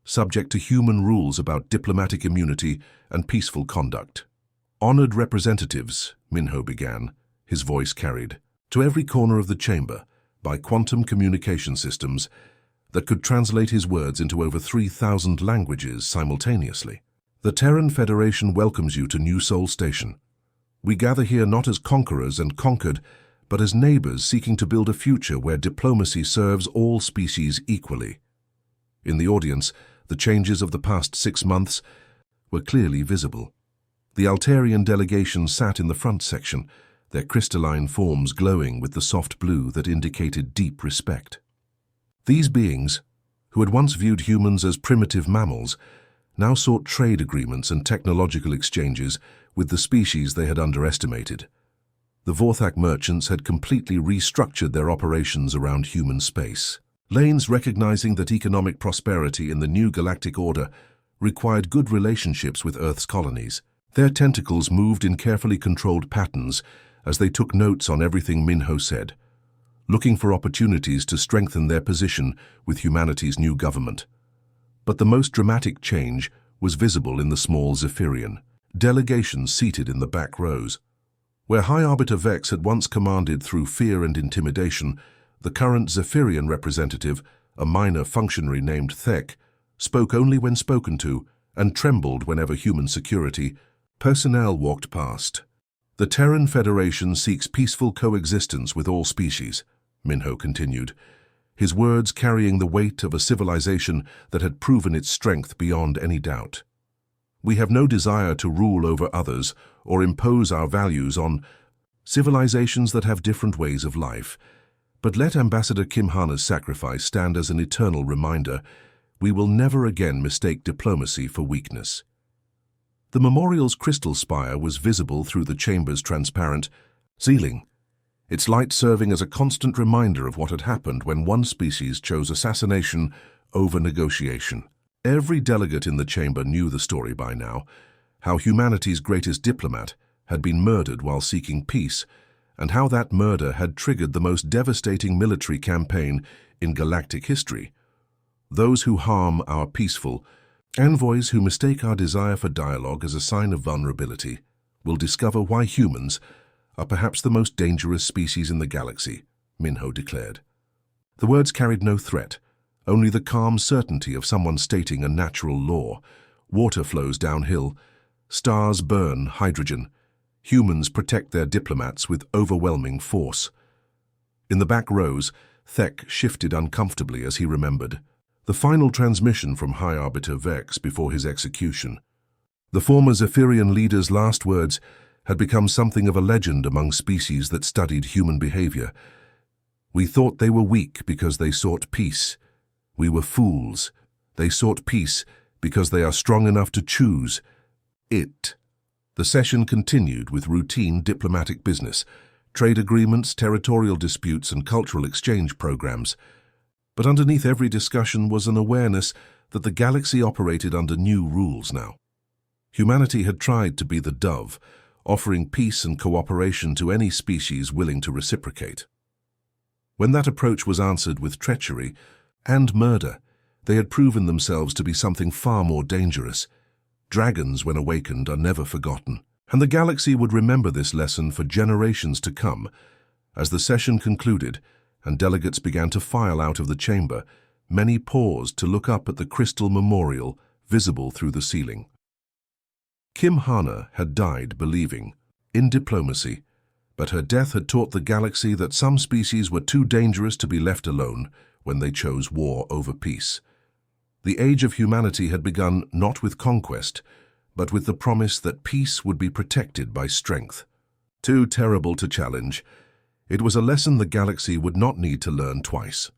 subject to human rules about diplomatic immunity and peaceful conduct. Honored representatives, Minho began, his voice carried to every corner of the chamber by quantum communication systems that could translate his words into over 3,000 languages simultaneously. The Terran Federation welcomes you to New Sol Station. We gather here not as conquerors and conquered, but as neighbors seeking to build a future where diplomacy serves all species equally. In the audience, the changes of the past 6 months were clearly visible. The Altarian delegation sat in the front section, their crystalline forms glowing with the soft blue that indicated deep respect. These beings, who had once viewed humans as primitive mammals, now sought trade agreements and technological exchanges with the species they had underestimated. The Vorthak merchants had completely restructured their operations around human space. Lanes recognizing that economic prosperity in the new galactic order required good relationships with Earth's colonies. Their tentacles moved in carefully controlled patterns as they took notes on everything Minho said, looking for opportunities to strengthen their position with humanity's new government. But the most dramatic change was visible in the small Zephyrian delegations seated in the back rows. Where High Arbiter Vex had once commanded through fear and intimidation, the current Zephyrian representative, a minor functionary named Thek, spoke only when spoken to and trembled whenever human security personnel walked past. The Terran Federation seeks peaceful coexistence with all species, Minho continued, his words carrying the weight of a civilization that had proven its strength beyond any doubt. We have no desire to rule over others or impose our values on civilizations that have different ways of life, but let Ambassador Kim Hana's sacrifice stand as an eternal reminder we will never again mistake diplomacy for weakness. The memorial's crystal spire was visible through the chamber's transparent ceiling, its light serving as a constant reminder of what had happened when one species chose assassination over negotiation. Every delegate in the chamber knew the story by now, how humanity's greatest diplomat had been murdered while seeking peace, and how that murder had triggered the most devastating military campaign in galactic history. Those who harm our peaceful envoys who mistake our desire for dialogue as a sign of vulnerability will discover why humans are perhaps the most dangerous species in the galaxy, Minho declared. The words carried no threat, only the calm certainty of someone stating a natural law. Water flows downhill, stars burn hydrogen, humans protect their diplomats with overwhelming force. In the back rows, Thek shifted uncomfortably as he remembered the final transmission from High Arbiter Vex before his execution. The former Zephyrian leader's last words had become something of a legend among species that studied human behavior. We thought they were weak because they sought peace. We were fools. They sought peace because they are strong enough to choose it. The session continued with routine diplomatic business, trade agreements, territorial disputes, and cultural exchange programs. But underneath every discussion was an awareness that the galaxy operated under new rules now. Humanity had tried to be the dove, offering peace and cooperation to any species willing to reciprocate. When that approach was answered with treachery and murder, they had proven themselves to be something far more dangerous. Dragons, when awakened, are never forgotten, and the galaxy would remember this lesson for generations to come. As the session concluded and delegates began to file out of the chamber, many paused to look up at the crystal memorial visible through the ceiling. Kim Hana had died believing in diplomacy, but her death had taught the galaxy that some species were too dangerous to be left alone when they chose war over peace. The age of humanity had begun not with conquest, but with the promise that peace would be protected by strength. Too terrible to challenge, it was a lesson the galaxy would not need to learn twice.